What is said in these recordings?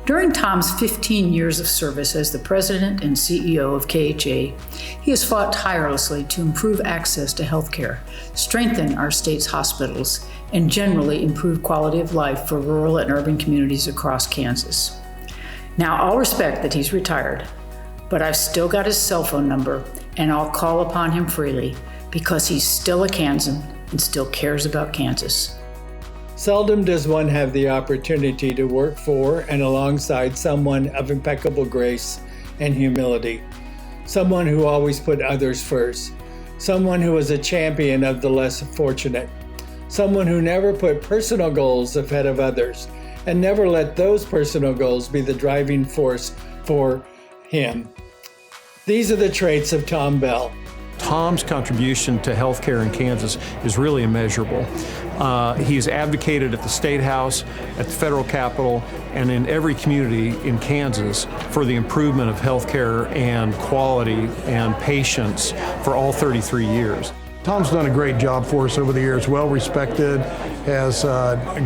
During Tom's 15 years of service as the president and CEO of KHA, he has fought tirelessly to improve access to health care, strengthen our state's hospitals, and generally improve quality of life for rural and urban communities across Kansas. Now, I'll respect that he's retired, but I've still got his cell phone number, and I'll call upon him freely because he's still a Kansan and still cares about Kansas. Seldom does one have the opportunity to work for and alongside someone of impeccable grace and humility, someone who always put others first, someone who was a champion of the less fortunate, someone who never put personal goals ahead of others and never let those personal goals be the driving force for him. These are the traits of Tom Bell. Tom's contribution to healthcare in Kansas is really immeasurable. He's advocated at the State House, at the federal Capitol, and in every community in Kansas for the improvement of healthcare and quality and patience for all 33 years. Tom's done a great job for us over the years, well respected, has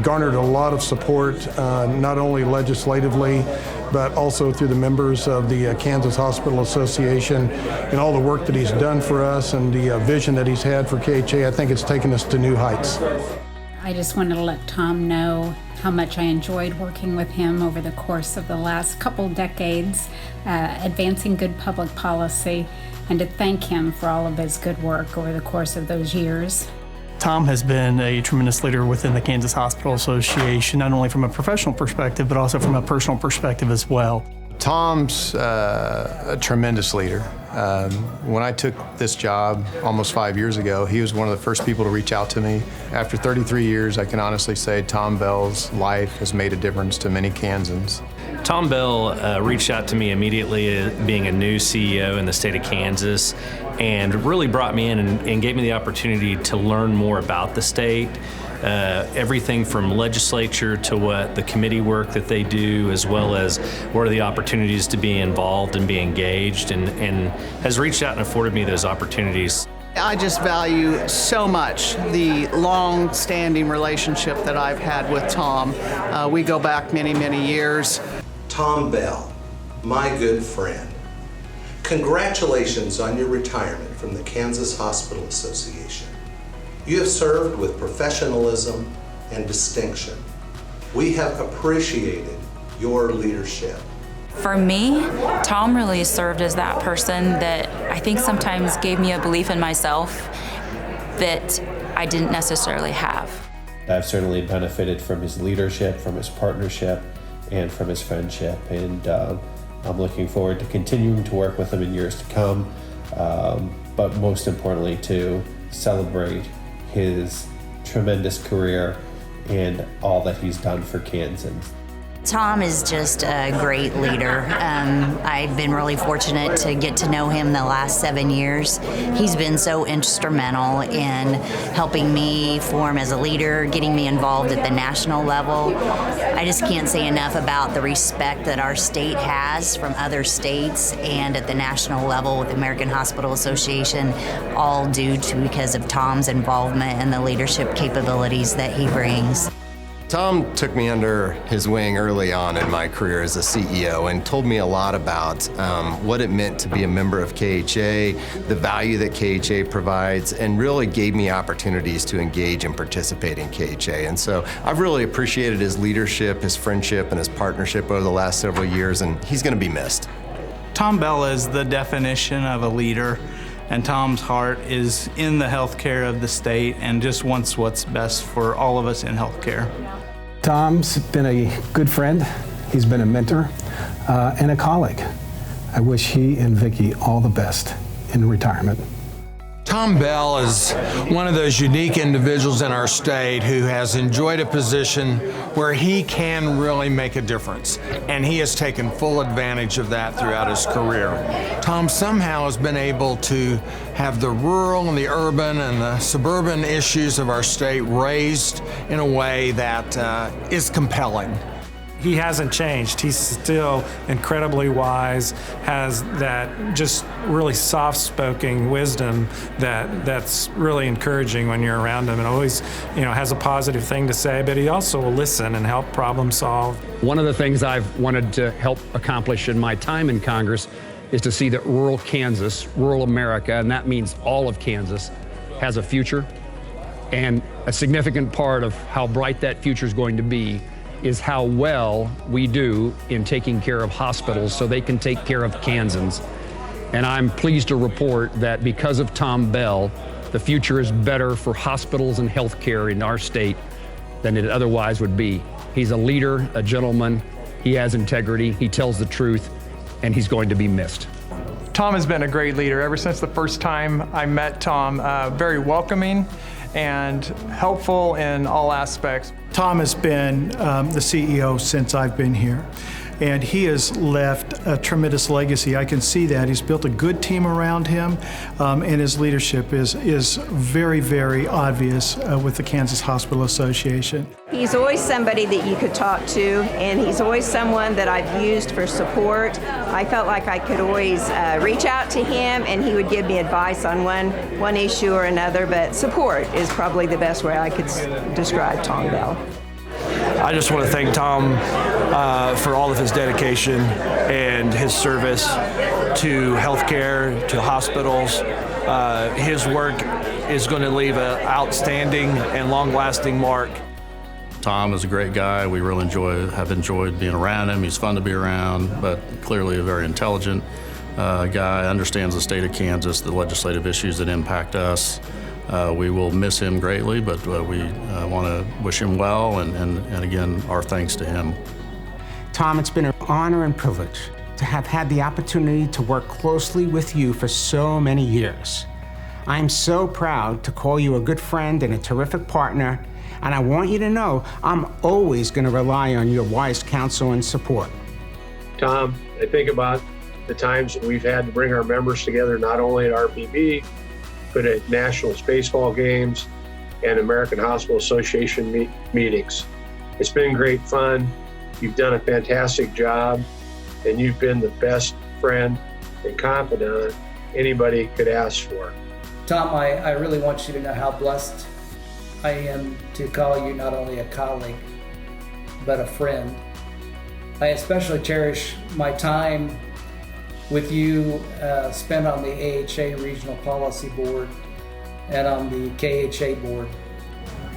garnered a lot of support, not only legislatively, but also through the members of the Kansas Hospital Association and all the work that he's done for us and the vision that he's had for KHA. I think it's taken us to new heights. I just wanted to let Tom know how much I enjoyed working with him over the course of the last couple decades, advancing good public policy, and to thank him for all of his good work over the course of those years. Tom has been a tremendous leader within the Kansas Hospital Association, not only from a professional perspective, but also from a personal perspective as well. Tom's a tremendous leader. When I took this job almost 5 years ago, he was one of the first people to reach out to me. After 33 years, I can honestly say Tom Bell's life has made a difference to many Kansans. Tom Bell reached out to me immediately, being a new CEO in the state of Kansas, and really brought me in and gave me the opportunity to learn more about the state. Everything from legislature to what the committee work that they do, as well as what are the opportunities to be involved and be engaged, and has reached out and afforded me those opportunities. I just value so much the long-standing relationship that I've had with Tom. We go back many, many years. Tom Bell, my good friend, congratulations on your retirement from the Kansas Hospital Association. You have served with professionalism and distinction. We have appreciated your leadership. For me, Tom really served as that person that I think sometimes gave me a belief in myself that I didn't necessarily have. I've certainly benefited from his leadership, from his partnership, and from his friendship. And I'm looking forward to continuing to work with him in years to come, but most importantly to celebrate his tremendous career and all that he's done for Kansans. Tom is just a great leader. I've been really fortunate to get to know him the last 7 years. He's been so instrumental in helping me form as a leader, getting me involved at the national level. I just can't say enough about the respect that our state has from other states and at the national level with the American Hospital Association, all due to because of Tom's involvement and the leadership capabilities that he brings. Tom took me under his wing early on in my career as a CEO and told me a lot about what it meant to be a member of KHA, the value that KHA provides, and really gave me opportunities to engage and participate in KHA. And so I've really appreciated his leadership, his friendship, and his partnership over the last several years, and he's going to be missed. Tom Bell is the definition of a leader, and Tom's heart is in the healthcare of the state and just wants what's best for all of us in healthcare. Tom's been a good friend, he's been a mentor, and a colleague. I wish he and Vicki all the best in retirement. Tom Bell is one of those unique individuals in our state who has enjoyed a position where he can really make a difference, and he has taken full advantage of that throughout his career. Tom somehow has been able to have the rural and the urban and the suburban issues of our state raised in a way that is compelling. he hasn't changed. He's still incredibly wise, has that just really soft-spoken wisdom that's really encouraging when you're around him, and always, has a positive thing to say, but he also will listen and help problem solve. One of the things I've wanted to help accomplish in my time in Congress is to see that rural Kansas, rural America, and that means all of Kansas, has a future. And a significant part of how bright that future is going to be is how well we do in taking care of hospitals so they can take care of Kansans. And I'm pleased to report that because of Tom Bell, the future is better for hospitals and health care in our state than it otherwise would be. He's a leader, a gentleman, he has integrity, he tells the truth, and he's going to be missed. Tom has been a great leader ever since the first time I met Tom. Very welcoming and helpful in all aspects. Tom has been the CEO since I've been here, and he has left a tremendous legacy. I can see that. He's built a good team around him, and his leadership is very, very obvious with the Kansas Hospital Association. He's always somebody that you could talk to, and he's always someone that I've used for support. I felt like I could always reach out to him, and he would give me advice on one issue or another, but support is probably the best way I could describe Tom Bell. I just want to thank Tom for all of his dedication and his service to healthcare, to hospitals. His work is going to leave an outstanding and long-lasting mark. Tom is a great guy. We really have enjoyed being around him. He's fun to be around, but clearly a very intelligent guy, understands the state of Kansas, the legislative issues that impact us. We will miss him greatly, but we want to wish him well, and again, our thanks to him. Tom, it's been an honor and privilege to have had the opportunity to work closely with you for so many years. I am so proud to call you a good friend and a terrific partner, and I want you to know I'm always going to rely on your wise counsel and support. Tom, I think about the times that we've had to bring our members together, not only at RPB, but at National Spaceball Games and American Hospital Association meetings. It's been great fun. You've done a fantastic job, and you've been the best friend and confidant anybody could ask for. Tom, I really want you to know how blessed I am to call you not only a colleague, but a friend. I especially cherish my time with you spent on the AHA Regional Policy Board and on the KHA Board.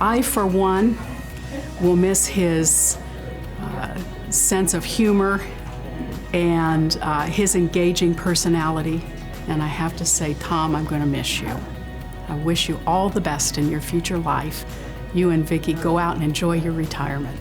I, for one, will miss his sense of humor and his engaging personality. And I have to say, Tom, I'm going to miss you. I wish you all the best in your future life. You and Vicki go out and enjoy your retirement.